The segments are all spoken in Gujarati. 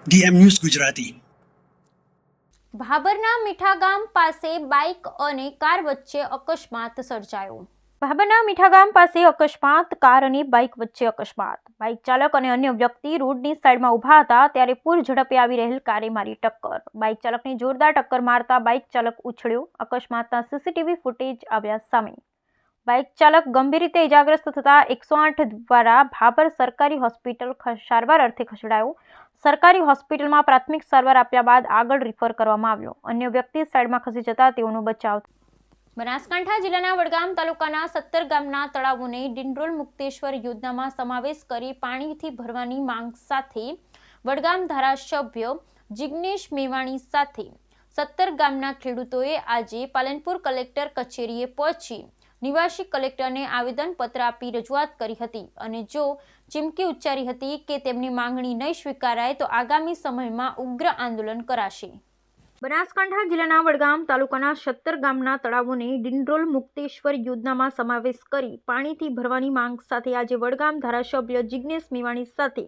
DM news Gujarati. ભાભરના મીઠા ગામ પાસે બાઇક અને કાર વચ્ચે અકસ્માત સર્જાયો। ભાભરના મીઠા ગામ પાસે અકસ્માત, કાર અને બાઇક વચ્ચે અકસ્માત। બાઇક ચાલક અને અન્ય વ્યક્તિ રોડની સાઈડમાં ઊભા હતા ત્યારે પૂર ઝડપે આવી રહેલ કારે મારી ટક્કર। બાઇક ચાલકને જોરદાર ટક્કર મારતા બાઇક ચાલક ઉછળ્યો। અકસ્માતના સીસીટીવી ફૂટેજ આવ્યા સામે। બાઇક ચાલક ગંભીર રીતે ઇજાગ્રસ્ત થતા 108 દ્વારા ભાભર સરકારી હોસ્પિટલ સારવાર અર્થે ખસેડાયો। સરકારી હોસ્પિટલમાં પ્રાથમિક સારવાર આપ્યા બાદ આગળ રિફર કરવામાં આવ્યો। અન્ય વ્યક્તિ સાઈડમાં ખસી જતા તેઓનો બચાવ। બનાસકાંઠા જિલ્લાના વડગામ તાલુકાના 17 ગામના તળાવોને ડિંડોલ મુક્તેશ્વર યોજનામાં સમાવેશ કરી પાણીથી ભરવાની માંગ સાથે વડગામ ધારાસભ્ય જિગ્નેશ મેવાણી સાથે 17 ગામના ખેડૂતોએ આજે પાલનપુર કલેક્ટર કચેરીએ પહોંચી નિવાસી કલેક્ટરને આવેદનપત્ર આપી રજૂઆત કરી હતી અને જો ચીમકી ઉચ્ચારી હતી કે તેમની માંગણી નહીં સ્વીકારાય તો આગામી સમયમાં ઉગ્ર આંદોલન કરાશે। બનાસકાંઠા જિલ્લાના વડગામ તાલુકાના 17 ગામના તળાવોને ડિંડોલ મુક્તેશ્વર યોજનામાં સમાવેશ કરી પાણીથી ભરવાની માંગ સાથે આજે વડગામ ધારાસભ્ય જિગ્નેશ મેવાણી સાથે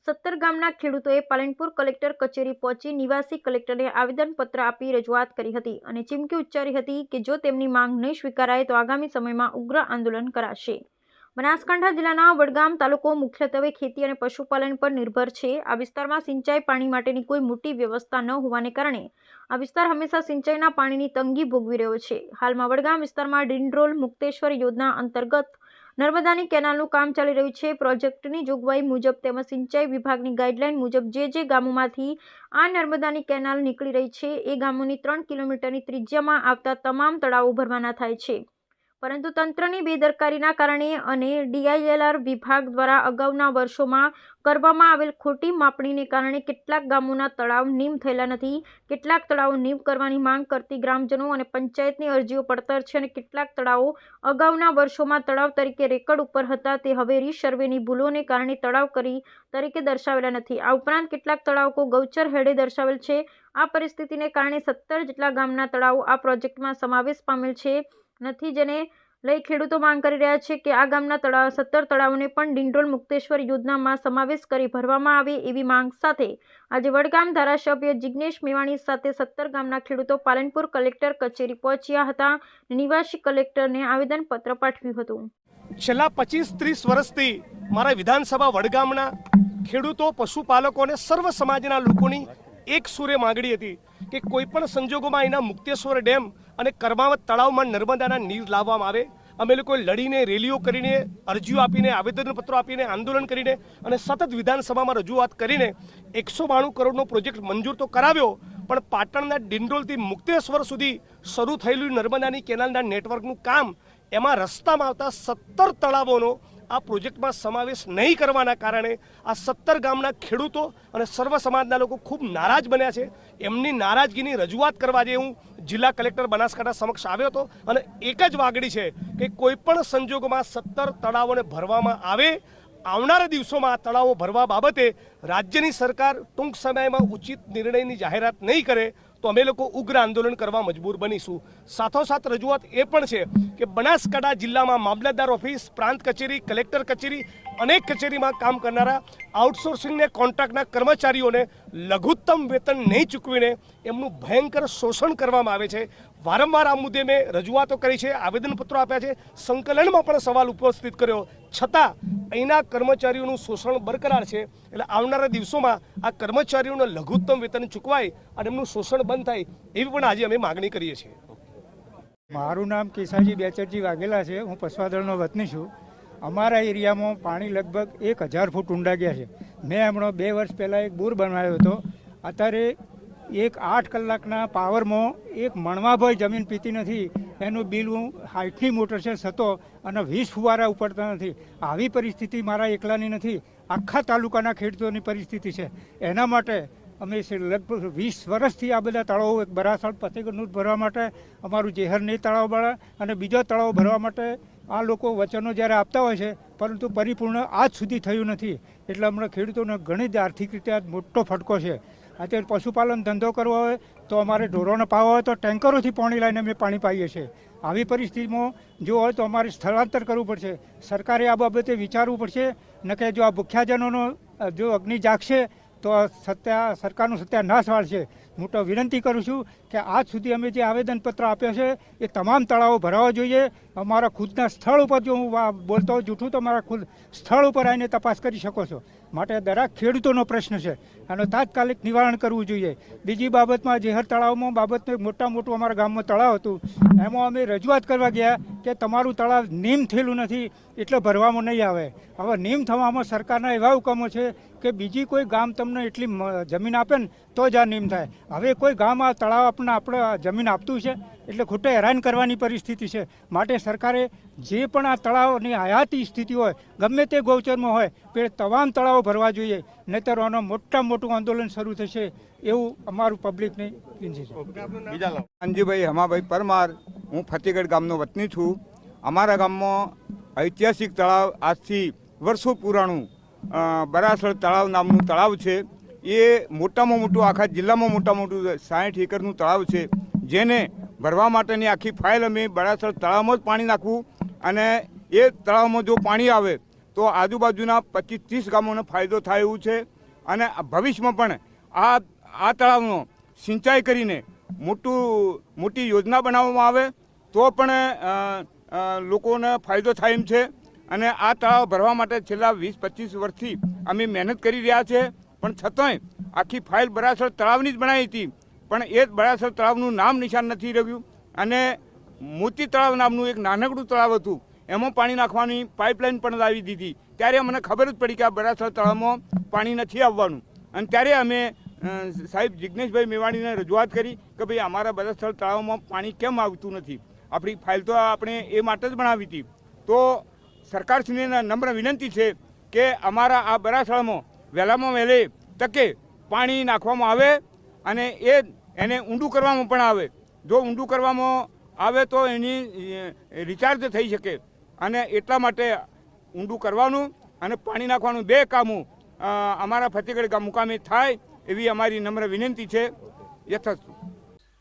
17 ગામના ખેડૂતોએ પાલનપુર કલેક્ટર કચેરી પહોંચી નિવાસી કલેક્ટરને આવેદનપત્ર આપી રજૂઆત કરી હતી અને ચીમકી ઉચ્ચારી હતી કે જો તેમની માંગ નહીં સ્વીકારાય તો આગામી સમયમાં ઉગ્ર આંદોલન કરાશે। બનાસકાંઠા જિલ્લાના વડગામ તાલુકો મુખ્યત્વે ખેતી અને પશુપાલન પર નિર્ભર છે। આ વિસ્તારમાં સિંચાઈ પાણી માટેની કોઈ મોટી વ્યવસ્થા ન હોવાને કારણે આ વિસ્તાર હંમેશા સિંચાઈના પાણીની તંગી ભોગવી રહ્યો છે। હાલમાં વડગામ વિસ્તારમાં ડિંડોલ મુક્તેશ્વર યોજના અંતર્ગત નર્મદાની કેનાલનું કામ ચાલી રહ્યું છે। પ્રોજેક્ટની જોગવાઈ મુજબ તેમજ સિંચાઈ વિભાગની ગાઈડલાઈન મુજબ જે ગામોમાંથી આ નર્મદાની કેનાલ નીકળી રહી છે એ ગામોની 3 કિલોમીટરની ત્રિજ્યામાં આવતા તમામ તળાવો ભરવાના થાય છે, પરંતુ તંત્રની બેદરકારીના કારણે અને DILR વિભાગ દ્વારા અગાઉના વર્ષોમાં કરવામાં આવેલ ખોટી માપણીને કારણે કેટલાક ગામોના તળાવ નીમ થયેલા નથી। કેટલાક તળાવો નીમ કરવાની માંગ કરતી ગ્રામજનો અને પંચાયતની અરજીઓ પડતર છે અને કેટલાક તળાવો અગાઉના વર્ષોમાં તળાવ તરીકે રેકર્ડ ઉપર હતા તે હવે રીસર્વેની ભૂલોને કારણે તળાવ તરીકે દર્શાવેલા નથી। આ ઉપરાંત કેટલાક તળાવો ગૌચર હેડે દર્શાવેલ છે। આ પરિસ્થિતિને કારણે 17 જેટલા ગામના તળાવો આ પ્રોજેક્ટમાં સમાવેશ પામેલ છે નથી, જેને લઈ ખેડૂતો માંગ કરી રહ્યા છે કે આ ગામના 17 તળાવોને પણ ડિંડોલ મુક્તેશ્વર યોજનામાં સમાવેશ કરી ભરવામાં આવે એવી માંગ સાથે આજે વડગામ ધારાસભ્ય જિગ્નેશ મેવાણી સાથે 17 ગામના ખેડૂતો પાલનપુર કલેક્ટર કચેરી પહોંચ્યા હતા અને નિવાસી કલેક્ટરને આવેદનપત્ર પાઠવ્યું હતું। છેલ્લા 25-30 વર્ષથી મારા વિધાનસભા વડગામના ખેડૂતો, પશુપાલકો અને સર્વ સમાજના લોકોની એક સૂરે માંગણી હતી કે કોઈ પણ સંજોગોમાં એના મુક્તેશ્વર ડેમ અને કર્માવત તળાવમાં નર્મદાના નીર લાવવામાં આવે। અમે લોકો લડીને, રેલીઓ કરીને, અરજીઓ આપીને, આવેદનપત્રો આપીને, આંદોલન કરીને અને સતત વિધાનસભામાં રજૂઆત કરીને 192 કરોડનો પ્રોજેક્ટ મંજૂર તો કરાવ્યો, પણ પાટણના ડિંડોલથી મુક્તેશ્વર સુધી શરૂ થયેલું નર્મદાની કેનાલના નેટવર્કનું કામ, એમાં રસ્તામાં આવતા 17 તળાવોનો આ પ્રોજેક્ટમાં સમાવેશ નહીં કરવાના કારણે આ 17 ગામના ખેડૂતો અને સર્વ સમાજના લોકો ખૂબ નારાજ બન્યા છે। એમની નારાજગીની રજૂઆત કરવા જે હું જિલ્લા કલેક્ટર બનાસકાંઠા સમક્ષ આવ્યો હતો અને એક જ વાગડી છે કે કોઈ પણ સંજોગોમાં 17 તળાવોને ભરવામાં આવે। આવનારા દિવસોમાં આ તળાવો ભરવા બાબતે રાજ્યની સરકાર ટૂંક સમયમાં ઉચિત નિર્ણયની જાહેરાત નહીં કરે તો અમે લોકો ઉગ્ર આંદોલન કરવા મજબૂર બનીશું। સાથોસાથ રજૂઆત એ પણ છે કે બનાસકાંઠા જિલ્લામાં મામલતદાર ઓફિસ, પ્રાંત કચેરી, કલેક્ટર કચેરી, અનેક કચેરીમાં કામ કરનારા આઉટસોર્સિંગને કોન્ટ્રાક્ટના કર્મચારીઓને લઘુત્તમ વેતન નહીં ચૂકવીને એમનું ભયંકર શોષણ કરવામાં આવે છે। વારંવાર આ મુદ્દે મેં રજૂઆતો કરી છે, આવેદનપત્રો આપ્યા છે, સંકલનમાં પણ સવાલ ઉપસ્થિત કર્યો, છતાં અહીંના કર્મચારીઓનું શોષણ બરકરાર છે। એટલે આવનારા દિવસોમાં આ કર્મચારીઓને લઘુત્તમ વેતન ચૂકવાય અને એમનું શોષણ બંધ થાય એવી પણ આજે અમે માગણી કરીએ છીએ। મારું નામ કેસાજી બેચરજી વાઘેલા છે। હું પસવાદળનો વતની છું। અમારા એરિયામાં પાણી લગભગ 1000 ફૂટ ઊંડા ગયા છે। મેં હમણાં 2 વર્ષ પહેલાં એક બોર બનાવ્યો હતો। અત્યારે 8 કલાકના પાવરમાં એક મણવાભાઈ જમીન પીતી નથી। એનું બિલ હું 60ની મોટર છે થતો અને 20 ફુવારા ઉપડતા નથી। આવી પરિસ્થિતિ મારા એકલાની નથી, આખા તાલુકાના ખેડૂતોની પરિસ્થિતિ છે। એના માટે અમે લગભગ 20 વર્ષથી આ બધા તળાવો બરાસળ ફતેગઢનું ભરવા માટે, અમારું જેહરની તળાવ ભરવા અને બીજો તળાવ ભરવા માટે આ લોકો વચનો જ્યારે આપતા હોય છે, પરંતુ પરિપૂર્ણ આજ સુધી થયું નથી। એટલે હમણાં ખેડૂતોને ઘણી જ આર્થિક રીતે આ મોટો ફટકો છે। અત્યારે પશુપાલન ધંધો કરવો હોય તો અમારે ઢોરોને પાવા હોય તો ટેન્કરોથી પાણી લઈને અમે પાણી પાઈએ છીએ। આવી પરિસ્થિતિમાં જો હોય તો અમારે સ્થળાંતર કરવું પડશે। સરકારે આ બાબતે વિચારવું પડશે, ન કે જો આ ભૂખ્યાજનોનો જો અગ્નિ જાગશે તો સરકારનું સત્યાનાશ વાળશે. હું તો વિનંતી કરું છું કે આજ સુધી અમે જે આવેદનપત્ર આપ્યા છે એ તમામ તળાવો ભરાવા જોઈએ. અમારા ખુદના સ્થળ ઉપર જો હું બોલતો હોઉં જૂઠું તો મારા ખુદ સ્થળ ઉપર આવીને તપાસ કરી શકો છો. માટે દરેક ખેડૂતોનો પ્રશ્ન છે, આનો તાત્કાલિક નિવારણ કરવું જોઈએ. બીજી બાબતમાં જેહર તળાવમાં બાબતનું એક મોટું અમારા ગામમાં તળાવ હતું, એમાં અમે રજૂઆત કરવા ગયા કે તમારું તળાવ નીમ થયેલું નથી એટલે ભરવામાં નહીં આવે. હવે નીમ થવામાં સરકારના એવા હુકમો છે કે બીજી કોઈ ગામ તમને એટલી જમીન આપે ને તો જ આ નીમ થાય. હવે કોઈ ગામ આ તળાવ આપણે જમીન આપતું છે એટલે ખોટે હેરાન કરવાની પરિસ્થિતિ છે. માટે સરકારે જે પણ આ તળાવની હયાતી સ્થિતિ હોય ગમે તે ગૌચરમાં હોય તે તમામ તળાવો ભરવા જોઈએ, નહીંતર આનો મોટામાં મોટું આંદોલન શરૂ થશે એવું અમારું પબ્લિકની વિનંતી છે. અંજીભાઈ હમાભાઈ પરમાર, હું ફતેગઢ ગામનો વતની છું. અમારા ગામમાં ઐતિહાસિક તળાવ આજથી વર્ષો પુરાણું બરાસળ તળાવ નામનું તળાવ છે. એ મોટામાં મોટું આખા જિલ્લામાં મોટું 60 એકરનું તળાવ છે, જેને ભરવા માટેની આખી ફાઇલ અમે બરાસળ તળાવમાં જ પાણી નાખવું, અને એ તળાવમાં જો પાણી આવે તો આજુબાજુના 25-30 ગામોને ફાયદો થાય એવું છે. અને ભવિષ્યમાં પણ આ તળાવનો સિંચાઈ કરીને મોટી યોજના બનાવવામાં આવે તો પણ લોકોને ફાયદો થાય એમ છે. અને આ તળાવ ભરવા માટે છેલ્લા 20-25 વર્ષથી અમે મહેનત કરી રહ્યા છે, પણ છતાંય આખી ફાઇલ બરાસળ તળાવની જ બનાવી હતી, પણ એ બરાસળ તળાવનું નામ નિશાન નથી રહ્યું. અને મોતી તળાવ નામનું એક નાનકડું તળાવ હતું, એમાં પાણી નાખવાની પાઇપલાઇન પણ લાવી દીધી. ત્યારે મને ખબર જ પડી કે આ બરાસળ તળાવમાં પાણી નથી આવવાનું. અને ત્યારે અમે સાહેબ જિજ્ઞેશભાઈ મેવાણીને રજૂઆત કરી કે ભાઈ અમારા બરાસળ તળાવમાં પાણી કેમ આવતું નથી. આપણી ફાઇલ તો આપણે એ માટે જ બનાવી હતી. તો સરકારશ્રીને નમ્ર વિનંતી છે કે અમારા આ બરાસળમાં વહેલામાં વહેલે તકે પાણી નાખવામાં આવે, અને એને ઊંડું કરવામાં પણ આવે. જો ઊંડું કરવામાં આવે તો એની રિચાર્જ થઈ શકે, અને એટલા માટે ઊંડું કરવાનું અને પાણી નાખવાનું બે કામો અમારા ફતેગઢ મુકામે થાય એવી અમારી નમ્ર વિનંતી છે. યથાસ્તુ.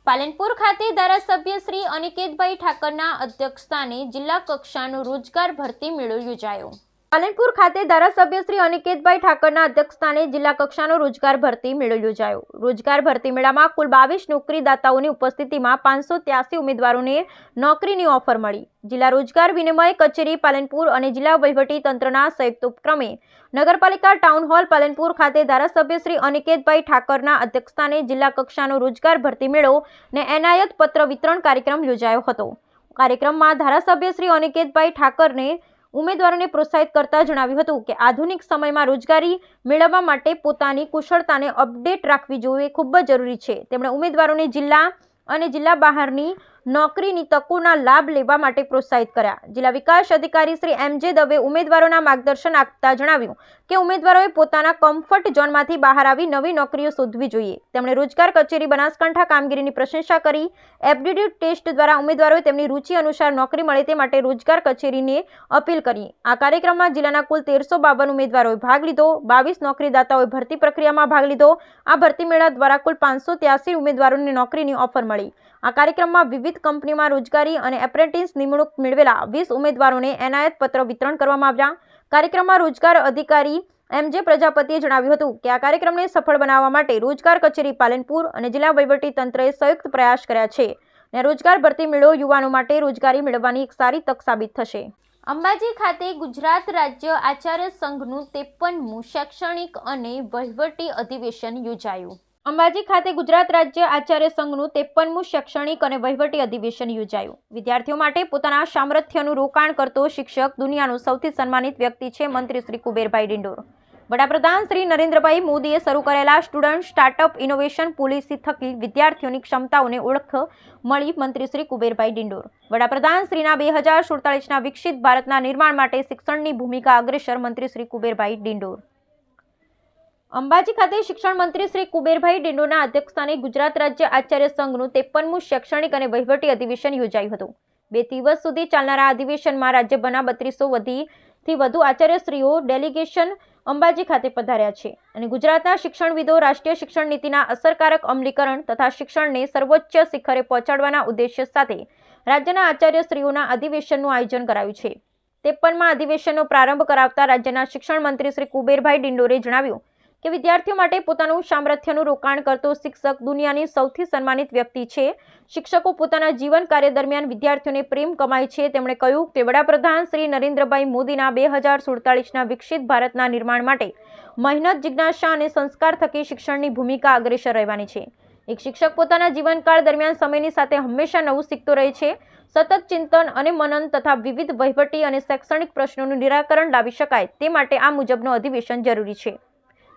પાલનપુર ખાતે ધારાસભ્ય શ્રી અનિકેતભાઈ ઠાકરના અધ્યક્ષસ્થાને જિલ્લા કક્ષાનો રોજગાર ભરતી મેળો યોજાયો. પાલનપુર ખાતે ધારાસભ્ય શ્રી અનિકેતભાઈ ઠાકરના અધ્યક્ષસ્થાને જિલ્લા કક્ષાનો રોજગાર ભરતી મેળો યોજાયો. રોજગાર ભરતી મેળામાં કુલ 22 નોકરીદાતાઓની ઉપસ્થિતિમાં 583 ઉમેદવારોને નોકરીની ઓફર મળી. જિલ્લા રોજગાર વિનિમય કચેરી પાલનપુર અને જિલ્લા વહીવટી તંત્રના સંયુક્ત ઉપક્રમે નગરપાલિકા ટાઉન હોલ પાલનપુર ખાતે ધારાસભ્ય શ્રી અનિકેતભાઈ ઠાકરના અધ્યક્ષસ્થાને જિલ્લા કક્ષાનો રોજગાર ભરતી મેળો ને એનાયત પત્ર વિતરણ કાર્યક્રમ યોજાયો હતો. કાર્યક્રમમાં ધારાસભ્ય શ્રી અનિકેતભાઈ ઠાકરને ઉમેદવારોને પ્રોત્સાહિત કરતા જણાવ્યું હતું કે આધુનિક સમયમાં રોજગારી મેળવવા માટે પોતાની કુશળતાને અપડેટ રાખવી જોઈએ ખૂબ જ જરૂરી છે. તેમણે ઉમેદવારોને જિલ્લા અને જિલ્લા બહારની નોકરીની તકોના લાભ લેવા માટે પ્રોત્સાહિત કર્યા. જિલ્લા વિકાસ અધિકારી શ્રી એમ.જે. દવે ઉમેદવારોના માર્ગદર્શન આપતા જણાવ્યું કે ઉમેદવારોએ પોતાના કમ્ફર્ટ ઝોનમાંથી બહાર આવી નવી નોકરીઓ શોધવી જોઈએ. તેમણે રોજગાર કચેરી બનાસકાંઠા કામગીરીની પ્રશંસા કરી. એપ્ટિટ્યૂડ ટેસ્ટ દ્વારા ઉમેદવારોએ તેમની રુચિ અનુસાર નોકરી મળે તે માટે રોજગાર કચેરીને અપીલ કરી. આ કાર્યક્રમમાં જિલ્લાના કુલ 1352 ઉમેદવારોએ ભાગ લીધો. 22 નોકરીદાતાઓએ ભરતી પ્રક્રિયામાં ભાગ લીધો. આ ભરતી મેળા દ્વારા કુલ 583 ઉમેદવારોને નોકરીની ઓફર મળી. આ કાર્યક્રમમાં વિવિધ કંપનીમાં રોજગારી અને એપ્રેન્ટિસ નિમણૂક મેળવેલા 20 ઉમેદવારોને એનાયત પત્ર વિતરણ કરવામાં આવ્યા. કાર્યક્રમમાં રોજગાર અધિકારી એમ.જે. પ્રજાપતિએ જણાવ્યું હતું કે આ કાર્યક્રમને સફળ બનાવવા માટે રોજગાર કચેરી પાલનપુર અને જિલ્લા વહીવટી તંત્રએ સંયુક્ત પ્રયાસ કર્યા છે અને રોજગાર ભરતી મેળો યુવાનો માટે રોજગારી મેળવવાની એક સારી તક સાબિત થશે. અંબાજી ખાતે ગુજરાત રાજ્ય આચાર્ય સંઘનું 53મું શૈક્ષણિક અને વહીવટી અધિવેશન યોજાયું. અંબાજી ખાતે ગુજરાત રાજ્ય આચાર્ય સંઘનું 53મું શૈક્ષણિક અને વહીવટી અધિવેશન યોજાયું. વિદ્યાર્થીઓ માટે પોતાના સામર્થ્યનું રોકાણ કરતો શિક્ષક દુનિયાનો સૌથી સન્માનિત વ્યક્તિ છે મંત્રી શ્રી કુબેરભાઈ ડિંડોર. વડાપ્રધાન શ્રી નરેન્દ્રભાઈ મોદીએ શરૂ કરેલા સ્ટુડન્ટ સ્ટાર્ટઅપ ઇનોવેશન પોલિસી થકી વિદ્યાર્થીઓની ક્ષમતાઓને ઓળખ મળી મંત્રી શ્રી કુબેરભાઈ ડિંડોર. વડાપ્રધાન શ્રીના 2047ના વિકસિત ભારતના નિર્માણ માટે શિક્ષણની ભૂમિકા અગ્રેસર મંત્રી શ્રી કુબેરભાઈ ડિંડોર. અંબાજી ખાતે શિક્ષણ મંત્રી શ્રી કુબેરભાઈ ડિંડોરના અધ્યક્ષસ્થાને ગુજરાત રાજ્ય આચાર્ય સંઘનું 53મું શૈક્ષણિક અને વહીવટી અધિવેશન યોજાયું હતું. 2 દિવસ સુધી ચાલનારા અધિવેશનમાં રાજ્યભરના 3200થી વધુ આચાર્યશ્રીઓ ડેલિગેશન અંબાજી ખાતે પધાર્યા છે અને ગુજરાતના શિક્ષણવિદો રાષ્ટ્રીય શિક્ષણ નીતિના અસરકારક અમલીકરણ તથા શિક્ષણને સર્વોચ્ચ શિખરે પહોંચાડવાના ઉદ્દેશ્ય સાથે રાજ્યના આચાર્યશ્રીઓના અધિવેશનનું આયોજન કરાયું છે. 53મા અધિવેશનનો પ્રારંભ કરાવતા રાજ્યના શિક્ષણ મંત્રી શ્રી કુબેરભાઈ ડિંડોરે જણાવ્યું કે વિદ્યાર્થીઓ માટે પોતાનું સામર્થ્યનું રોકાણ કરતો શિક્ષક દુનિયાની સૌથી સન્માનિત વ્યક્તિ છે. શિક્ષકો પોતાના જીવન કાર્ય દરમિયાન વિદ્યાર્થીઓને પ્રેમ કમાય છે. તેમણે કહ્યું કે વડાપ્રધાન શ્રી નરેન્દ્રભાઈ મોદીના 2047ના વિકસિત ભારતના નિર્માણ માટે મહેનત, જિજ્ઞાસા અને સંસ્કાર થકી શિક્ષણની ભૂમિકા અગ્રેસર રહેવાની છે. એક શિક્ષક પોતાના જીવનકાળ દરમિયાન સમયની સાથે હંમેશા નવું શીખતો રહે છે. સતત ચિંતન અને મનન તથા વિવિધ વહીવટી અને શૈક્ષણિક પ્રશ્નોનું નિરાકરણ લાવી શકાય તે માટે આ મુજબનું અધિવેશન જરૂરી છે.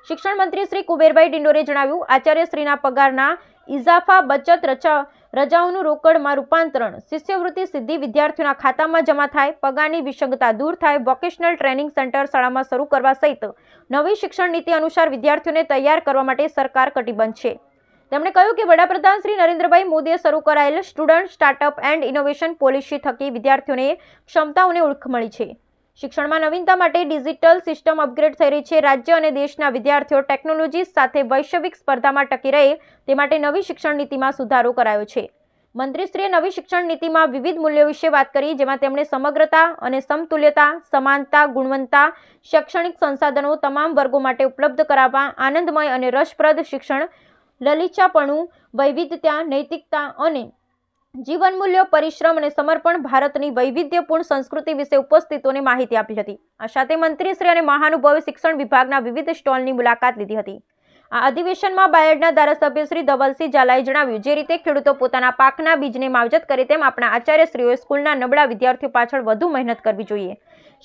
શિક્ષણ મંત્રી શ્રી કુબેરભાઈ ડિંડોરે જણાવ્યું, આચાર્યશ્રીના પગારના ઇજાફા, બચત, રજાઓનું રોકડમાં રૂપાંતરણ, શિષ્યવૃત્તિ સીધી વિદ્યાર્થીઓના ખાતામાં જમા થાય, પગારની વિસંગતતા દૂર થાય, વોકેશનલ ટ્રેનિંગ સેન્ટર શાળામાં શરૂ કરવા સહિત નવી શિક્ષણ નીતિ અનુસાર વિદ્યાર્થીઓને તૈયાર કરવા માટે સરકાર કટિબદ્ધ છે. તેમણે કહ્યું કે વડાપ્રધાન શ્રી નરેન્દ્રભાઈ મોદીએ શરૂ કરાયેલ student startup and innovation policy થકી વિદ્યાર્થીઓને ક્ષમતાઓને ઓળખ મળી છે. શિક્ષણમાં નવીનતા માટે ડિજિટલ સિસ્ટમ અપગ્રેડ થઈ રહી છે. રાજ્ય અને દેશના વિદ્યાર્થીઓ ટેકનોલોજી સાથે વૈશ્વિક સ્પર્ધામાં ટકી રહે તે માટે નવી શિક્ષણ નીતિમાં સુધારો કરાયો છે. મંત્રીશ્રીએ નવી શિક્ષણ નીતિમાં વિવિધ મૂલ્યો વિશે વાત કરી, જેમાં તેમણે સમગ્રતા અને સમતુલ્યતા, સમાનતા, ગુણવત્તા, શૈક્ષણિક સંસાધનો તમામ વર્ગો માટે ઉપલબ્ધ કરાવવા, આનંદમય અને રસપ્રદ શિક્ષણ, લલિચાપણું, વૈવિધ્યતા, નૈતિકતા અને જીવન મૂલ્યો, પરિશ્રમ અને સમર્પણ, ભારતની વૈવિધ્યપૂર્ણ સંસ્કૃતિ વિશે ઉપસ્થિતોને માહિતી આપી હતી. આ સાથે મંત્રીશ્રી અને મહાનુભાવે શિક્ષણ વિભાગના વિવિધ સ્ટોલની મુલાકાત લીધી હતી. આ અધિવેશનમાં બાયડના ધારાસભ્ય શ્રી ધવલસિંહ ઝાલાએ જણાવ્યું, જે રીતે ખેડૂતો પોતાના પાકના બીજને માવજત કરે તેમ આપણા આચાર્યશ્રીઓએ સ્કૂલના નબળા વિદ્યાર્થીઓ પાછળ વધુ મહેનત કરવી જોઈએ.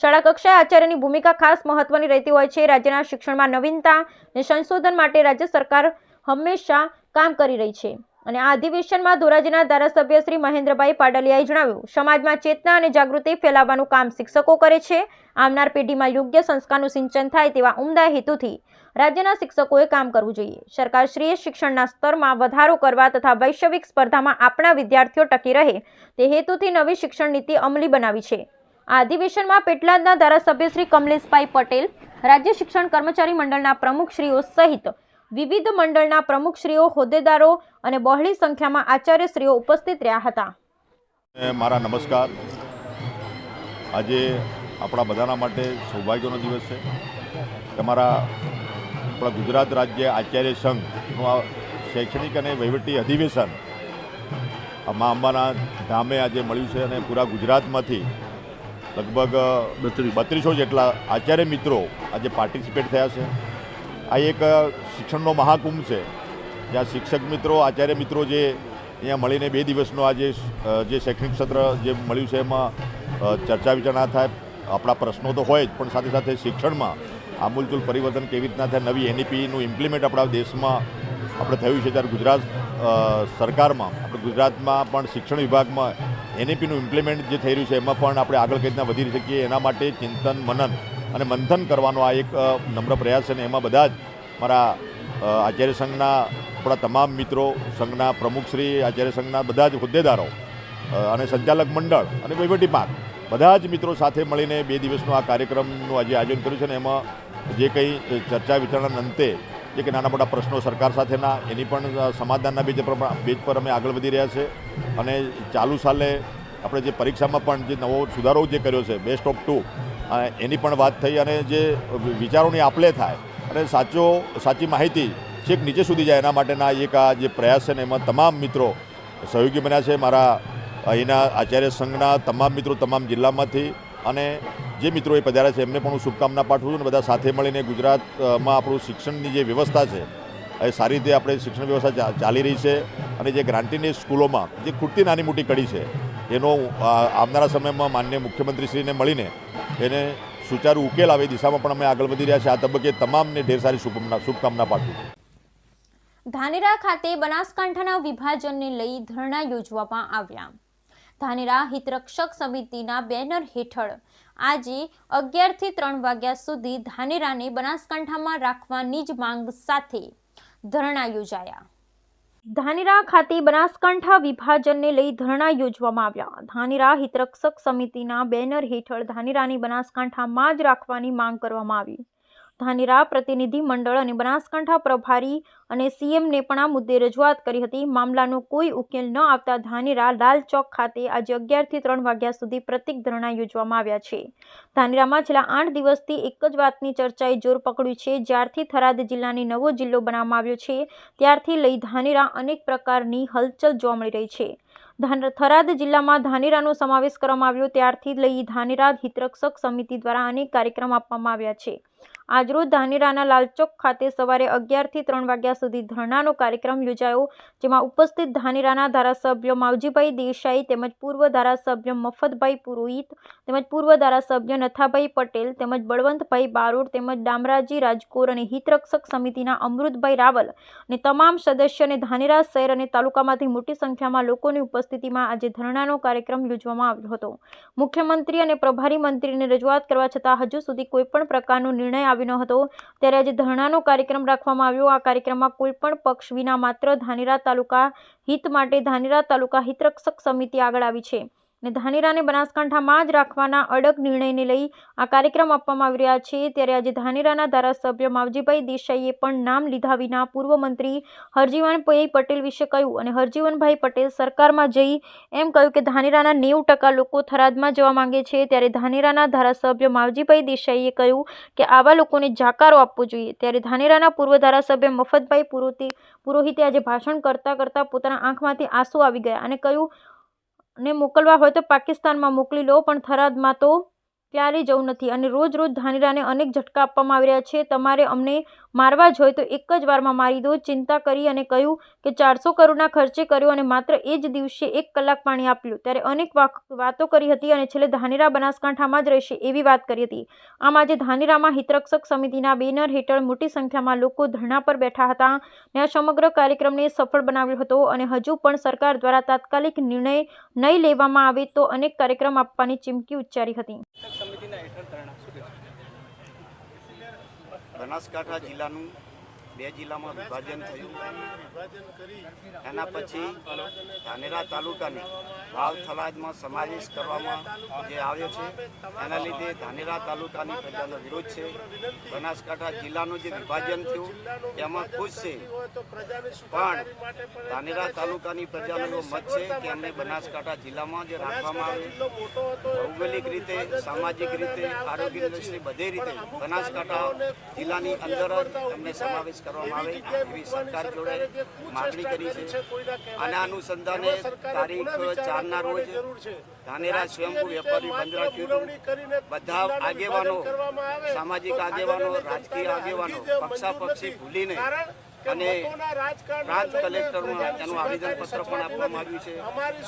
શાળા કક્ષાએ આચાર્યની ભૂમિકા ખાસ મહત્વની રહેતી હોય છે. રાજ્યના શિક્ષણમાં નવીનતા અને સંશોધન માટે રાજ્ય સરકાર હંમેશા કામ કરી રહી છે. અને આ અધિવેશનમાં ધોરાજીના ધારાસભ્ય શ્રી મહેન્દ્રભાઈ પાડલિયાએ જણાવ્યું, સમાજમાં ચેતના અને જાગૃતિ ફેલાવવાનું કામ શિક્ષકો કરે છે. આવનાર પેઢીમાં યોગ્ય સંસ્કારનું સિંચન થાય તેવા ઉમદા હેતુથી રાજ્યના શિક્ષકોએ કામ કરવું જોઈએ. સરકારશ્રીએ શિક્ષણના સ્તરમાં વધારો કરવા તથા વૈશ્વિક સ્પર્ધામાં આપણા વિદ્યાર્થીઓ ટકી રહે તે હેતુથી નવી શિક્ષણ નીતિ અમલી બનાવી છે. આ અધિવેશનમાં પેટલાદના ધારાસભ્ય શ્રી કમલેશભાઈ પટેલ, રાજ્ય શિક્ષણ કર્મચારી મંડળના પ્રમુખશ્રીઓ સહિત વિવિધ મંડળના પ્રમુખશ્રીઓ, હોદ્દેદારો અને બહોળી સંખ્યામાં આચાર્યશ્રીઓ ઉપસ્થિત રહ્યા હતા. મારા નમસ્કાર. આજે આપણા બધાના માટે સૌભાગ્યનો દિવસ છે. આપણા ગુજરાત રાજ્ય આચાર્ય સંઘનું આ શૈક્ષણિક અને વહીવટી અધિવેશન મા અંબાના ધામે આજે મળ્યું છે અને પૂરા ગુજરાતમાંથી લગભગ 3200 જેટલા આચાર્ય મિત્રો આજે પાર્ટિસિપેટ થયા છે. આ એક શિક્ષણનો મહાકુંભ છે, જ્યાં શિક્ષક મિત્રો, આચાર્ય મિત્રો જે અહીંયા મળીને 2 દિવસનો આજે જે શૈક્ષણિક સત્ર જે મળ્યું છે એમાં ચર્ચા વિચારણા થાય. આપણા પ્રશ્નો તો હોય જ, પણ સાથે સાથે શિક્ષણમાં આમૂલચૂલ પરિવર્તન કેવી રીતના થાય, નવી એનઈપીનું ઇમ્પ્લિમેન્ટ આપણા દેશમાં આપણે થયું છે. ત્યારે ગુજરાત સરકારમાં, આપણે ગુજરાતમાં પણ શિક્ષણ વિભાગમાં એનઈપીનું ઇમ્પ્લિમેન્ટ જે થઈ રહ્યું છે એમાં પણ આપણે આગળ કઈ રીતના વધી શકીએ એના માટે ચિંતન, મનન અને મંથન કરવાનો આ એક નમ્ર પ્રયાસ છે. અને એમાં બધા જ મારા આચાર્ય સંઘના આપણા તમામ મિત્રો, સંઘના પ્રમુખશ્રી, આચાર્ય સંઘના બધા જ હોદ્દેદારો અને સંચાલક મંડળ અને વહીવટી ભાગ બધા જ મિત્રો સાથે મળીને 2 દિવસનો આ કાર્યક્રમનું આજે આયોજન કર્યું છે. અને એમાં જે કંઈ ચર્ચા વિચારણા અંતે જે કે નાના મોટા પ્રશ્નો સરકાર સાથેના એની પણ સમાધાનના બેઝ પર અમે આગળ વધી રહ્યા છે. અને ચાલુ સાલે આપણે જે પરીક્ષામાં પણ જે નવો સુધારો જે કર્યો છે, બેસ્ટ ઓફ 2, એની પણ વાત થઈ. અને જે વિચારોની આપલે થાય અને સાચી માહિતી છેક નીચે સુધી જાય એના માટેના એક આ જે પ્રયાસ છે ને એમાં તમામ મિત્રો સહયોગી બન્યા છે. મારા અહીંના આચાર્ય સંઘના તમામ મિત્રો તમામ જિલ્લામાંથી અને જે મિત્રોએ પધાર્યા છે એમને પણ હું શુભકામના પાઠવું છું. અને બધા સાથે મળીને ગુજરાતમાં આપણું શિક્ષણની જે વ્યવસ્થા છે એ સારી રીતે આપણે શિક્ષણ વ્યવસ્થા ચાલી રહી છે. અને જે ગ્રાન્ટીની સ્કૂલોમાં જે ખૂટતી નાની મોટી કડી છે એનો આવનારા સમયમાં માનનીય મુખ્યમંત્રીશ્રીને મળીને એને સુચારુ ઉકેલ આવે એ દિશામાં પણ અમે આગળ વધી રહ્યા છીએ. આ તબક્કે તમામને ઢેર સારી શુભકામના પાઠવું છું. ધાનેરા ખાતે બનાસકાંઠાના વિભાજનને લઈ ધરણા યોજવામાં આવ્યા. ધાનેરા હિતરક્ષક સમિતિના બેનર હેઠળ આજે 11 થી 3 વાગ્યા સુધી ધાનેરાને બનાસકાંઠામાં રાખવાની જ માંગ સાથે ધરણા યોજાયા. ધાનેરા ખાતે બનાસકાંઠા વિભાજનને લઈ ધરણા યોજવામાં આવ્યા. ધાનેરા હિતરક્ષક સમિતિના બેનર હેઠળ ધાનેરાને બનાસકાંઠામાં જ રાખવાની માંગ કરવામાં આવી. ધાનેરા પ્રતિનિધિ મંડળ અને બનાસકાંઠા પ્રભારી અને સીએમને પણ આ મુદ્દે રજૂઆત કરી હતી. મામલાનો કોઈ ઉકેલ ન આવતા ધાનેરા લાલ ચોક ખાતે આજે 11 થી 3 વાગ્યા સુધી પ્રતિક ધરણા યોજવામાં આવ્યા છે. ધાનેરામાં છેલ્લા 8 દિવસથી એક જ વાતની ચર્ચાએ જોર પકડ્યું છે. જ્યારથી થરાદ જિલ્લાને નવો જિલ્લો બનાવવામાં આવ્યો છે ત્યારથી લઈ ધાનેરા અનેક પ્રકારની હલચલ જોવા મળી રહી છે. થરાદ જિલ્લામાં ધાનેરાનો સમાવેશ કરવામાં આવ્યો ત્યારથી લઈ ધાનેરા હિતરક્ષક સમિતિ દ્વારા અનેક કાર્યક્રમ આપવામાં આવ્યા છે. આજરોજ ધાનેરાના લાલચોક ખાતે સવારે 11 થી 3 વાગ્યા સુધી ધરણાનો કાર્યક્રમ યોજાયો, જેમાં ઉપસ્થિત ધાનેરાના ધારાસભ્ય માવજીભાઈ દેસાઈ તેમજ પૂર્વ ધારાસભ્ય મફતભાઈ પુરોહિત તેમજ પૂર્વ ધારાસભ્ય નથાભાઈ પટેલ તેમજ બળવંતભાઈ બારોટ તેમજ ડામરાજી રાજકોર અને હિતરક્ષક સમિતિના અમૃતભાઈ રાવલ અને તમામ સદસ્ય અને ધાનેરા શહેર અને તાલુકામાંથી મોટી સંખ્યામાં લોકોની ઉપસ્થિતિમાં આજે ધરણાનો કાર્યક્રમ યોજવામાં આવ્યો હતો. મુખ્યમંત્રી અને પ્રભારી મંત્રીને રજૂઆત કરવા છતાં હજુ સુધી કોઈપણ પ્રકારનો નિર્ણય આવ્યો ન હતો, ત્યારે આજે ધરણાનો કાર્યક્રમ રાખવામાં આવ્યો. આ કાર્યક્રમમાં કોઈપણ પક્ષ વિના માત્ર ધાનેરા તાલુકા હિત માટે ધાનેરા તાલુકા હિતરક્ષક સમિતિ આગળ આવી છે અને ધાનેરાને બનાસકાંઠામાં જ રાખવાના અડગ નિર્ણયને લઈ આ કાર્યક્રમ આપવામાં આવી રહ્યા છે. ત્યારે આજે ધાનેરાના ધારાસભ્ય માવજીભાઈ દેસાઈએ પણ નામ લીધા વિના પૂર્વ મંત્રી હરજીવનભાઈ પટેલ વિશે કહ્યું અને હરજીવનભાઈ પટેલ સરકારમાં જઈ એમ કહ્યું કે ધાનેરાના 90% લોકો થરાદમાં જવા માંગે છે. ત્યારે ધાનેરાના ધારાસભ્ય માવજીભાઈ દેસાઈએ કહ્યું કે આવા લોકોને જાકારો આપવો જોઈએ. ત્યારે ધાનેરાના પૂર્વ ધારાસભ્ય મફતભાઈ પુરોહિતે આજે ભાષણ કરતા પોતાના આંખમાંથી આંસુ આવી ગયા અને કહ્યું ને મોકલવા હોય તો પાકિસ્તાનમાં મોકલી લો, પણ થરાદમાં તો ક્યારેય જવું નથી અને રોજ ધાનેરાને અનેક ઝટકા આપવામાં આવી રહ્યા છે. તમારે અમને મારવા જ હોય તો એક જ વારમાં મારી દો. ચિંતા કરી અને કહ્યું કે 400 કરોડના ખર્ચે કર્યો અને માત્ર એ જ દિવસે 1 કલાક પાણી આપ્યું. ત્યારે અનેક વાતો કરી હતી અને છેલ્લે ધાનેરા બનાસકાંઠામાં જ રહેશે એવી વાત કરી હતી. આમ આજે ધાનેરામાં હિતરક્ષક સમિતિના બેનર હેઠળ મોટી સંખ્યામાં લોકો ધરણા પર બેઠા હતા અને આ સમગ્ર કાર્યક્રમને સફળ બનાવ્યો હતો અને હજુ પણ સરકાર દ્વારા તાત્કાલિક નિર્ણય નહીં લેવામાં આવે તો અનેક કાર્યક્રમ આપવાની ચીમકી ઉચ્ચારી હતી. બનાસકાંઠા જિલ્લાનું 2 જિલ્લામાં વિભાજન થયું. એના પછી ધાનેરા તાલુકાને વાવ થરાદમાં સમાવેશ કરવામાં જે આવ્યો છે એના લીધે ધાનેરા તાલુકાની પ્રજાનો વિરોધ છે. બનાસકાંઠા જિલ્લાનું જે વિભાજન થયું તેમાં ખુશ છે, પણ ધાનેરા તાલુકાની પ્રજાનો એવો મત છે કે અમને બનાસકાંઠા જિલ્લામાં જે રાખવામાં આવે, ભૌગોલિક રીતે, સામાજિક રીતે, આરોગ્ય દ્રષ્ટિએ બધી રીતે બનાસકાંઠા જિલ્લાની અંદર જ અમને સમાવેશ કરવામાં આવે એવી સરકાર જોડે માગણી કરી છે. અને અનુસંધાને તારીખ 4ના રોજ ધાનેરા સ્વયંભૂ વેપારી બંધ રાખ્યું હતું. બધા આગેવાનો, સામાજિક આગેવાનો, રાજકીય આગેવાનો પક્ષાપક્ષી ભૂલીને અને પ્રાંત કલેક્ટરમાં તેનું આવેદનપત્ર પણ આપવામાં આવ્યું છે.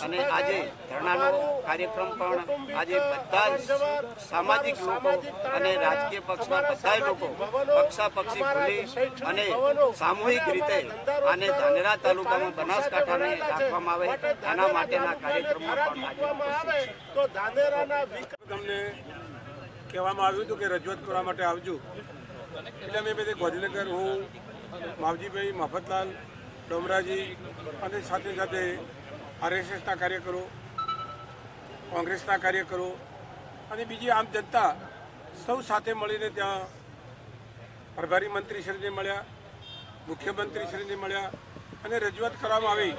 અને આજે ધરણાનો કાર્યક્રમ પણ આજે બધા જ સામાજિક લોકો અને રાજકીય પક્ષના બધા લોકો પક્ષાપક્ષી ભૂલી અને સામૂહિક રીતે આને ધાનેરા તાલુકામાં બનાસકાંઠાને રાખવામાં આવે એના માટેના કાર્યક્રમમાં તમને કહેવામાં આવ્યું હતું કે રજૂઆત કરવા માટે આવજો. એટલે અમે બધે ગાંધીનગર, હું માવજીભાઈ, મફતલાલ, ડોમરાજી અને સાથે RSSના કાર્યકરો, કોંગ્રેસના કાર્યકરો અને બીજી આમ જનતા સૌ સાથે મળીને ત્યાં પ્રભારી મંત્રીશ્રીને મળ્યા, મુખ્યમંત્રીશ્રીને મળ્યા અને રજૂઆત કરવામાં આવી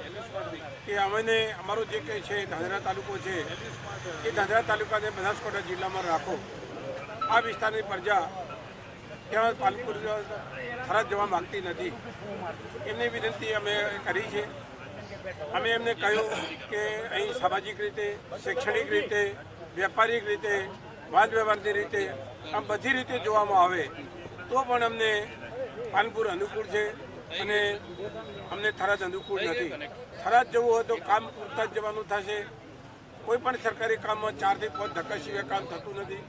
કે અમને અમારો જે કંઈ છે ધાનેરા તાલુકો છે એ ધાનેરા તાલુકાને બનાસકાંઠા જિલ્લામાં રાખો. આ વિસ્તારની પ્રજા ત્યાં પાલનપુર થરાદ જવા માગતી નથી. એમની વિનંતી અમે કરી છે. અમે એમને કહ્યું કે અહીં સામાજિક રીતે, શૈક્ષણિક રીતે, વેપારિક રીતે, વાદ વ્યવહારની રીતે, આમ બધી રીતે જોવામાં આવે તો પણ અમને પાલનપુર અનુકૂળ છે અને અમને થરાદ અનુકૂળ નથી. થરાદ જવું હોય તો કામ પૂરતા જ જવાનું થશે. કોઈ પણ સરકારી કામમાં 4 થી 5 ધક્કા સિવાય કામ થતું નથી.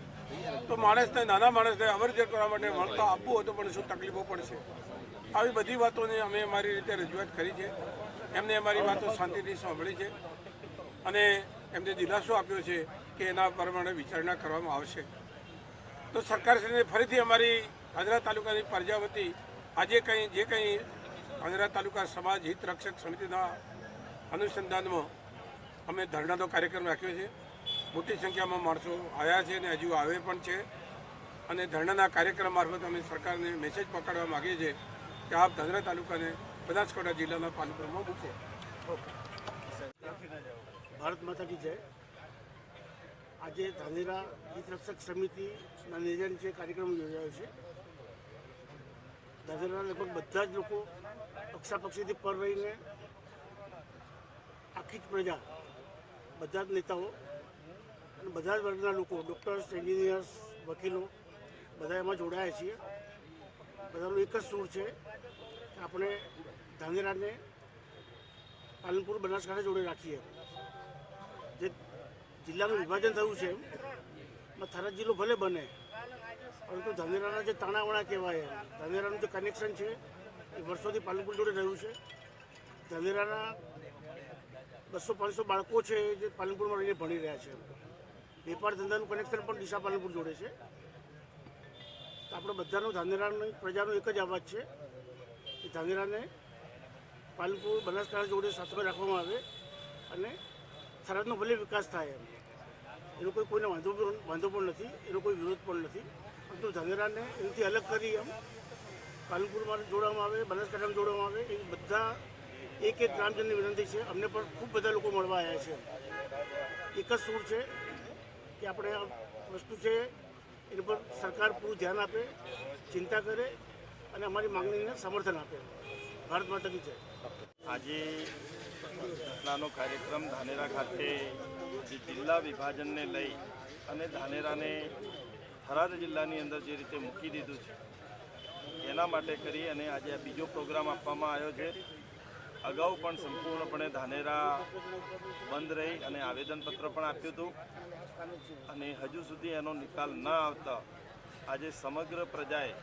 તો માણસને, નાના માણસને અવરજવર કરવા માટે મળતા આપવું હોય તો પણ શું તકલીફો પડશે. આવી બધી વાતોને અમે અમારી રીતે રજૂઆત કરી છે. એમને અમારી વાતો શાંતિથી સાંભળી છે અને એમને દિલાસો આપ્યો છે કે એના પ્રમાણે વિચારણા કરવામાં આવશે. તો સરકારશ્રીને ફરીથી અમારી ધાનેરા તાલુકાની પ્રજા વતી આજે જે કંઈ ધાનેરા તાલુકા સમાજ હિત રક્ષક સમિતિના અનુસંધાનમાં અમે ધરણાનો કાર્યક્રમ રાખ્યો છે. મોટી સંખ્યામાં માણસો આવ્યા છે અને હજુ આવે પણ છે. અને ધરણાના કાર્યક્રમ મારફત અમે સરકારને મેસેજ પકડવા માગીએ છીએ કે આપ ધાનેરા તાલુકાને બનાસકાંઠા જિલ્લાના પાલનપુરમાં મૂકો. ભારત માતા કી જય. આજે ધાનેરા હિતરક્ષક સમિતિના નિર્ણય નીચે કાર્યક્રમ યોજાયો છે. ધાનેરાના લગભગ બધા જ લોકો પક્ષાપક્ષીથી પર રહીને આખી જ પ્રજા, બધા જ નેતાઓ અને બધા જ વર્ગના લોકો, ડૉક્ટર્સ, એન્જિનિયર્સ, વકીલો બધા એમાં જોડાયા છીએ. બધાનો એક જ સૂર છે કે આપણે ધાનેરાને પાલનપુર બનાસકાંઠા જોડે રાખીએ. જે જિલ્લાનું વિભાજન થયું છે એમાં થરાદ જિલ્લો ભલે બને, પરંતુ ધાનેરાના જે તાણાવાણા કહેવાય, ધાનેરાનું જે કનેક્શન છે એ વર્ષોથી પાલનપુર જોડે રહ્યું છે. ધાનેરાના 200-500 બાળકો છે જે પાલનપુરમાં રહીને ભણી રહ્યા છે. વેપાર ધંધાનું કનેક્શન પણ ડીસા પાલનપુર જોડે છે. તો આપણે બધાનો ધાનેરાની પ્રજાનો એક જ અવાજ છે કે ધાનેરાને પાલનપુર બનાસકાંઠા જોડે સાથે રાખવામાં આવે અને થરાદનો ભલે વિકાસ થાય એનો કોઈને વાંધો પણ નથી, એનો કોઈ વિરોધ પણ નથી. પરંતુ ધાનેરાને એનાથી અલગ કરી એમ પાલનપુરમાં જોડવામાં આવે, બનાસકાંઠામાં જોડવામાં આવે, એ બધા એક ગ્રામજનની વિનંતી છે. અમને પણ ખૂબ બધા લોકો મળવા આવ્યા છે. એક જ સૂર છે કે આપણે આ વસ્તુ છે એની પર સરકાર પૂરું ધ્યાન આપે, ચિંતા કરે અને અમારી માંગણીને સમર્થન આપે. ભારત માતા કી જય. આજે ઘટનાનો કાર્યક્રમ ધાનેરા ખાતે જે જિલ્લા વિભાજનને લઈ અને ધાનેરાને થરાદ જિલ્લાની અંદર જે રીતે મૂકી દીધું છે એના માટે કરી અને આજે આ બીજો પ્રોગ્રામ આપવામાં આવ્યો છે. અગાઉ પણ સંપૂર્ણપણે ધાનેરા બંધ રહી અને આવેદનપત્ર પણ આપ્યું હતું અને હજુ સુધી એનો નિકાલ ન આવતા આજે સમગ્ર પ્રજાએ,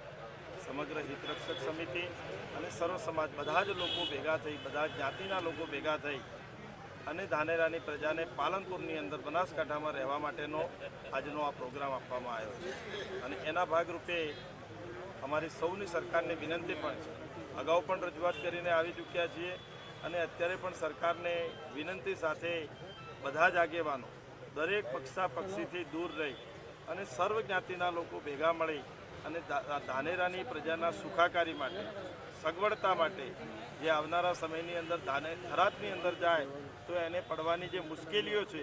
સમગ્ર હિતરક્ષક સમિતિ અને સર્વ સમાજ બધા જ લોકો ભેગા થઈ, બધા જ્ઞાતિના લોકો ભેગા થઈ અને ધાનેરાની પ્રજાને પાલનપુરની અંદર બનાસકાંઠામાં રહેવા માટેનો આજનો આ પ્રોગ્રામ આપવામાં આવ્યો છે. અને એના ભાગરૂપે અમારી સૌની સરકારને વિનંતી પણ છે. અગાઉ પણ રજૂઆત કરીને આવી ચૂક્યા છીએ અને અત્યારે પણ સરકારને વિનંતી સાથે બધા જ આગેવાનો દરેક પક્ષાપક્ષીથી દૂર રહી અને સર્વ જ્ઞાતિના લોકો ભેગા મળી અને ધાનેરાની પ્રજાના સુખાકારી માટે, સગવડતા માટે જે આવનારા સમયની અંદર થરાદની અંદર જાય તો એને પડવાની જે મુશ્કેલીઓ છે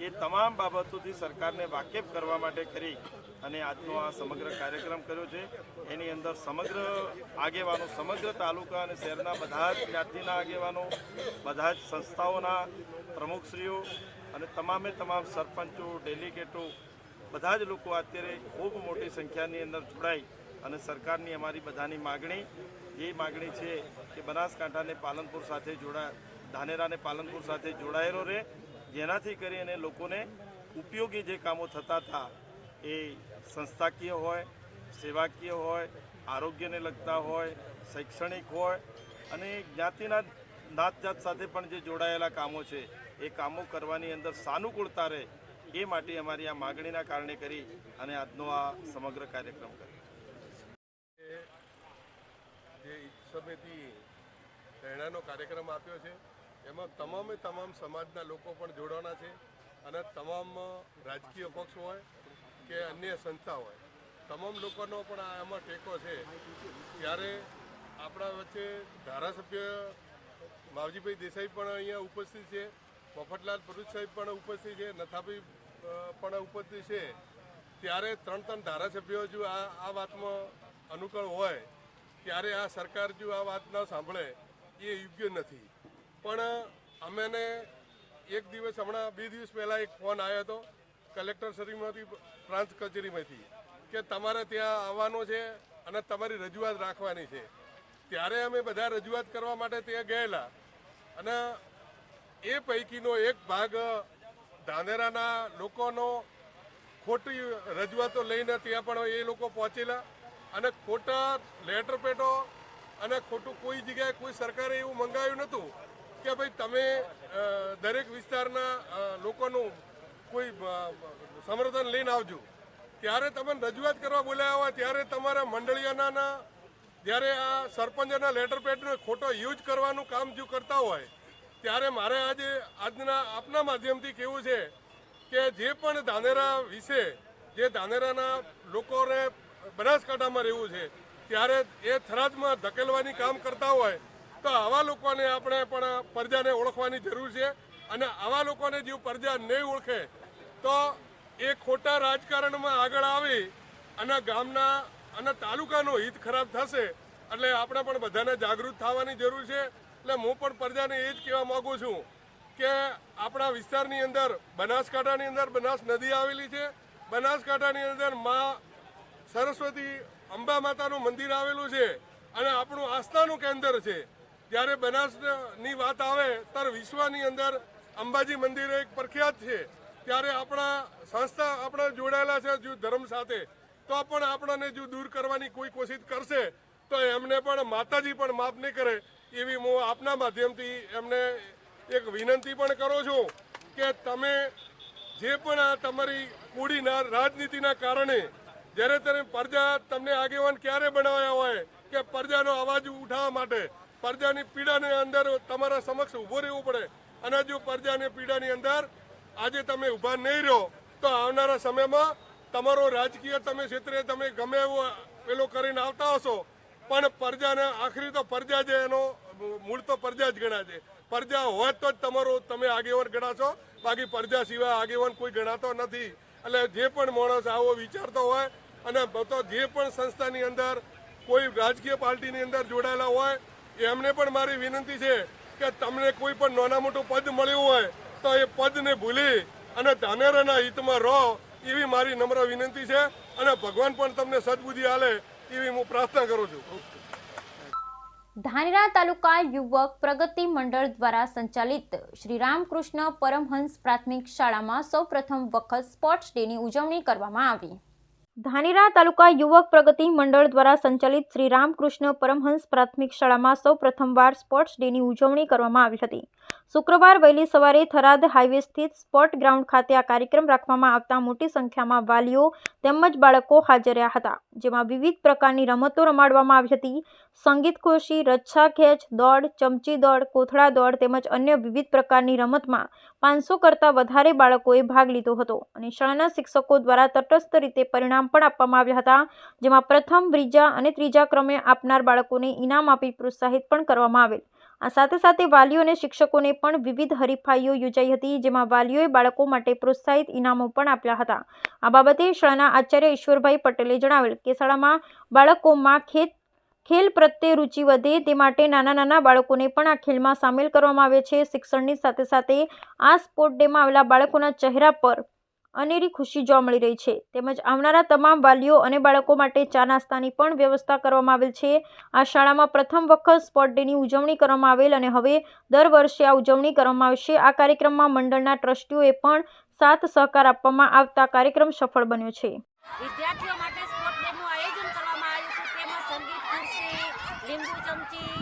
એ તમામ બાબતોથી સરકારને વાકેફ કરવા માટે કરી અને આજનો આ સમગ્ર કાર્યક્રમ કર્યો છે. એની અંદર સમગ્ર આગેવાનો, સમગ્ર તાલુકા અને શહેરના બધા જ જ્ઞાતિના આગેવાનો, બધા જ સંસ્થાઓના પ્રમુખશ્રીઓ અને તમામે તમામ સરપંચો, ડેલિગેટો બધા જ લોકો અત્યારે ખૂબ મોટી સંખ્યાની અંદર જોડાઈ અને સરકારની અમારી બધાની માગણી છે કે બનાસકાંઠાને પાલનપુર સાથે ધાનેરાને પાલનપુર સાથે જોડાયેલો રહે, જેનાથી કરી અને લોકોને ઉપયોગી જે કામો થતા હતા એ સંસ્થાકીય હોય, સેવાકીય હોય, આરોગ્યને લગતા હોય, શૈક્ષણિક હોય અને જ્ઞાતિના નાતજાત સાથે પણ જે જોડાયેલા કામો છે એ કામો કરવાની અંદર સાનુકૂળતા રહે એ માટે અમારી આ માગણીના કારણે કરી અને આજનો આ સમગ્ર કાર્યક્રમ કર્યો. જે સમિતિ ધરણાનો કાર્યક્રમ આપ્યો છે એમાં તમામ સમાજના લોકો પણ જોડાવાના છે અને તમામ રાજકીય પક્ષ હોય કે અન્ય સંસ્થા હોય, તમામ લોકોનો પણ આમાં ટેકો છે. ત્યારે આપણા વચ્ચે ધારાસભ્ય માવજીભાઈ દેસાઈ પણ અહીંયા ઉપસ્થિત છે, મફતલાલ ભરૂચ સાહેબ પણ ઉપસ્થિત છે, નથાભાઈ પણ ઉપસ્થિત છે. ત્યારે ત્રણ ધારાસભ્યો જો આ વાતમાં અનુકૂળ હોય ત્યારે આ સરકાર જો આ વાત ન સાંભળે એ યોગ્ય નથી. પણ અમેને એક દિવસ હમણાં 2 દિવસ પહેલાં એક ફોન આવ્યો હતો કલેક્ટર શ્રીમાંથી, પ્રાંત કચેરીમાંથી કે તમારે ત્યાં આવવાનો છે અને તમારી રજૂઆત રાખવાની છે. ત્યારે અમે બધા રજૂઆત કરવા માટે ત્યાં ગયેલા અને એ પૈકીનો એક ભાગ ધાનેરાના લોકોનો ખોટી રજૂઆતો લઈને ત્યાં પણ એ લોકો પહોંચેલા અને ખોટા લેટર પેટો અને ખોટું કોઈ જગ્યાએ કોઈ સરકારે એવું મંગાવ્યું નહોતું કે ભાઈ તમે દરેક વિસ્તારના લોકોનું કોઈ સમર્થન લઈને આવજો. ત્યારે તમે રજૂઆત કરવા બોલાવ્યા હોય ત્યારે તમારા મંડળીઓના જ્યારે આ સરપંચના લેટર પેડનો ખોટો યુઝ કરવાનું કામ જો કરતા હોય ત્યારે મારે આજના આપના માધ્યમથી કહેવું છે કે જે પણ ધાનેરા વિશે જે ધાનેરાના લોકોને બનાસકાંઠામાં રહેવું છે ત્યારે એ થરાદમાં ધકેલવાની કામ કરતા હોય તો આવા લોકોને આપણે પણ પ્રજાને ઓળખવાની જરૂર છે. અને આવા લોકોને જો પ્રજા નહીં ઓળખે તો એ ખોટા રાજકારણમાં આગળ આવી અને ગામના અને તાલુકાનો હિત ખરાબ થશે. એટલે આપણે પણ બધાને જાગૃત થવાની જરૂર છે. એટલે હું પણ પ્રજાને એ જ કહેવા માગું છું કે આપણા વિસ્તારની અંદર બનાસકાંઠાની અંદર બનાસ નદી આવેલી છે. બનાસકાંઠાની અંદર મા સરસ્વતી અંબા માતાનું મંદિર આવેલું છે અને આપણું આસ્થાનું કેન્દ્ર છે. જ્યારે બનાસની વાત આવે ત્યારે વિશ્વની અંદર અંબાજી મંદિર એક પ્રખ્યાત છે. ત્યારે આપણા સંસ્થા આપણા જોડાયેલા છે જો ધર્મ સાથે, તો પણ આપણને જો દૂર કરવાની કોઈ કોશિશ કરશે તો એમને પણ માતાજી પણ માફ નહીં કરે. એવી હું આપના માધ્યમથી એમને એક વિનંતી પણ કરું છું કે તમે જે પણ આ તમારી કુડીના રાજનીતિના કારણે જ્યારે તમે પ્રજા તમને આગેવાન ક્યારે બનાવ્યા હોય કે પ્રજાનો અવાજ ઉઠાવવા માટે, પ્રજાની પીડાની અંદર તમારા સમક્ષ ઊભો રહેવું પડે. અને જો પ્રજાની પીડાની અંદર આજે તમે ઊભા નહીં રહો તો આવનારા સમયમાં તમારો રાજકીય તમે ક્ષેત્રે તમે ગમે એવો પેલો કરીને આવતા હશો પણ પ્રજાને આખરી તો પ્રજા જે એનો મૂળ તો પ્રજા જ ગણા છે. પ્રજા હોય તો જ તમારો તમે આગેવાન ગણાશો, બાકી પ્રજા સિવાય આગેવાન કોઈ ગણાતો નથી. એટલે જે પણ માણસ આવો વિચારતો હોય અને તો જે પણ સંસ્થાની અંદર કોઈ રાજકીય પાર્ટીની અંદર જોડાયેલા હોય એમને પણ મારી વિનંતી છે કે તમને કોઈ પણ નાના મોટું પદ મળ્યું હોય તો એ પદને ભૂલી અને ધાનેરાના હિતમાં રહો એવી મારી નમ્ર વિનંતી છે. અને ભગવાન પણ તમને સદબુદ્ધિ આલે એવી હું પ્રાર્થના કરું છું. ધાનેરા તાલુકા યુવક પ્રગતિ મંડળ દ્વારા સંચાલિત શ્રી રામકૃષ્ણ પરમહંસ પ્રાથમિક શાળામાં સૌપ્રથમ વખત સ્પોર્ટ્સ ડેની ઉજવણી કરવામાં આવી. ધાનેરા તાલુકા યુવક પ્રગતિ મંડળ દ્વારા સંચાલિત શ્રી રામકૃષ્ણ પરમહંસ પ્રાથમિક શાળામાં સૌ પ્રથમવાર સ્પોર્ટ્સ ડેની ઉજવણી કરવામાં આવી હતી. શુક્રવાર વહેલી સવારે થરાદ હાઈવે સ્થિત સ્પોર્ટ ગ્રાઉન્ડ ખાતે આ કાર્યક્રમ રાખવામાં આવતા મોટી સંખ્યામાં વાલીઓ તેમજ બાળકો હાજર રહ્યા હતા, જેમાં વિવિધ પ્રકારની રમતો રમાડવામાં આવી હતી. સંગીત ખુરશી, રચ્છા ખેંચ, દોડ, ચમચી દોડ, કોથળા દોડ તેમજ અન્ય વિવિધ પ્રકારની રમતમાં 500 કરતાં વધારે બાળકોએ ભાગ લીધો હતો અને શાળાના શિક્ષકો દ્વારા તટસ્થ રીતે પરિણામ પણ આપવામાં આવ્યા હતા, જેમાં પ્રથમ, બીજા અને ત્રીજા ક્રમે આપનાર બાળકોને ઇનામ આપી પ્રોત્સાહિત પણ કરવામાં આવેલ. આ સાથે સાથે વાલીઓ અને શિક્ષકોને પણ વિવિધ હરીફાઈઓ યોજાઈ હતી, જેમાં વાલીઓએ બાળકો માટે પ્રોત્સાહિત ઇનામો પણ આપ્યા હતા. આ બાબતે શાળાના આચાર્ય ઈશ્વરભાઈ પટેલે જણાવેલ કે શાળામાં બાળકોમાં ખેલ પ્રત્યે રુચિ વધે તે માટે નાના બાળકોને પણ આ ખેલમાં સામેલ કરવામાં આવે છે. શિક્ષણની સાથે સાથે આ સ્પોર્ટ ડેમાં આવેલા બાળકોના ચહેરા પર અનેરી ખુશી જોવા મળી રહી છે. તેમજ આવનારા તમામ વાલીઓ અને બાળકો માટે ચા નાસ્તાની પણ વ્યવસ્થા કરવામાં આવેલ છે. આ શાળામાં પ્રથમ વખત સ્પોર્ટ ડેની ઉજવણી કરવામાં આવેલ અને હવે દર વર્ષે આ ઉજવણી કરવામાં આવશે. આ કાર્યક્રમમાં મંડળના ટ્રસ્ટીઓએ પણ સાથ સહકાર આપવામાં આવતા કાર્યક્રમ સફળ બન્યો છે. વિદ્યાર્થીઓ માટે સ્પોર્ટ ડેનું આયોજન કરવામાં આવ્યું હતું. તેમાં સંગીત ખુરશી, લીંબુ ચમચી,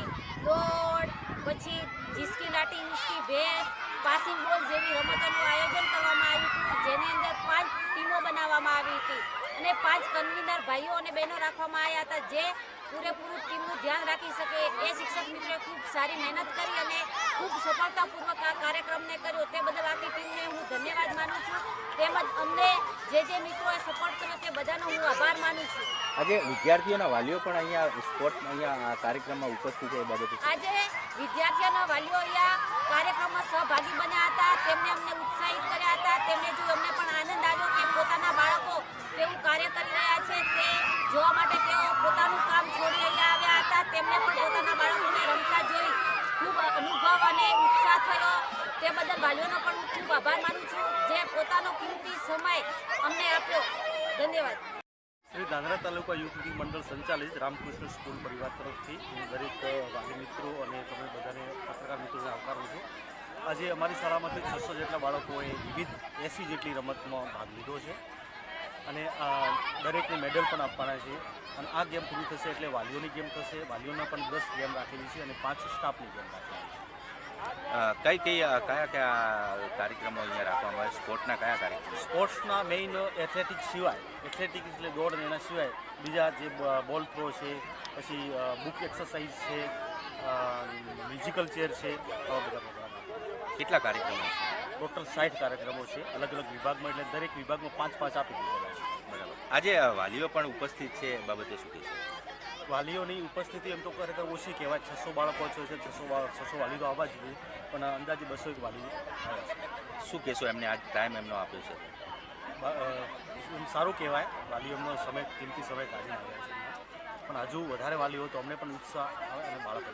દોડ, પછી જીસકી લાટી, ઉસકી ભેંસ, પાસિંગ બોલ જેવી રમતોનું આયોજન કરવામાં આવ્યું હતું, જેની અંદર 5 ટીમો બનાવવામાં આવી હતી અને 5 કન્વીનર ભાઈઓ અને બહેનો રાખવામાં આવ્યા હતા, જે પૂરેપૂરું ટીમનું ધ્યાન રાખી શકે. એ શિક્ષક મિત્રોએ ખૂબ સારી મહેનત કરી અને ખૂબ સફળતાપૂર્વક આ કાર્યક્રમને કર્યો. તે બદલ આખી ટીમને હું ધન્યવાદ માનું છું. તેમજ અમને જે મિત્રોએ સપોર્ટ કર્યો તે બધાનો હું આભાર માનું છું. આજે વિદ્યાર્થીઓના વાલીઓ પણ અહીંયા આ કાર્યક્રમમાં ઉપસ્થિત છે. એ બાબતે આજે વિદ્યાર્થીઓના વાલીઓ અહીંયા કાર્યક્રમમાં સહભાગી બન્યા હતા. તેમને અમને ઉત્સાહિત કર્યા હતા. તેમને જોઈ અમને પણ આનંદ આવ્યો કે પોતાના બાળકો કેવું કાર્ય કરી રહ્યા છે તે જોવા માટે તેઓ પોતાનું કામ છોડી અહીંયા આવ્યા હતા. તેમને પણ પોતાના બાળકોને રમતા જોઈ ખૂબ અનુભવ અને ઉત્સાહ થયો. તે બદલ વાલીઓનો પણ હું ખૂબ આભાર માનું છું, જે પોતાનો કિંમતી સમય અમને આપ્યો. ધન્યવાદ. શ્રી ધાનેરા તાલુકા યુવક મંડળ સંચાલિત રામકૃષ્ણ સ્કૂલ પરિવાર તરફથી હું દરેક વાલી મિત્રો અને તમે બધાને પત્રકાર મિત્રોને આવકારું છું. આજે અમારી શાળામાંથી 600 જેટલા બાળકોએ વિવિધ 80 જેટલી રમતમાં ભાગ લીધો છે અને દરેકને મેડલ પણ આપવાના છે. અને આ ગેમ પૂરી થશે એટલે વાલીઓની ગેમ થશે. વાલીઓના પણ 10 ગેમ રાખેલી છે અને 5 સ્ટાફની ગેમ રાખેલી છે. કયા કાર્યક્રમો અહીંયા રાખવામાં આવે? સ્પોર્ટ્સના કયા કાર્યક્રમો? સ્પોર્ટ્સના મેઇન એથ્લેટિક્સ સિવાય, એથ્લેટિક્સ એટલે દોડ એના સિવાય બીજા જે બોલ થ્રો છે, પછી બુક એક્સરસાઇઝ છે, મ્યુઝિકલ ચેર છે, આવા બધા પ્રોગ્રામ. કેટલા કાર્યક્રમો છે? ટોટલ 60 કાર્યક્રમો છે અલગ અલગ વિભાગમાં. એટલે દરેક વિભાગમાં 5-5 આપી દીધેલા છે. આજે વાલીઓ પણ ઉપસ્થિત છે એ બાબતે શું કહેશો? વાલીઓની ઉપસ્થિતિ એમ તો ખરેખર ઓછી કહેવાય. 600 બાળકો છે, 600 વાલી તો આવવા જ જોઈએ, પણ અંદાજે 200 વાલી આવ્યા છે. શું કહેશો એમને આજ ટાઈમ એમનો આપ્યો છે? સારું કહેવાય, વાલીઓ એમનો સમય કિંમતી સમય કાઢીને આવ્યા છે, પણ હજુ વધારે વાલીઓ તો અમને પણ ઉત્સાહ આવે અને બાળકો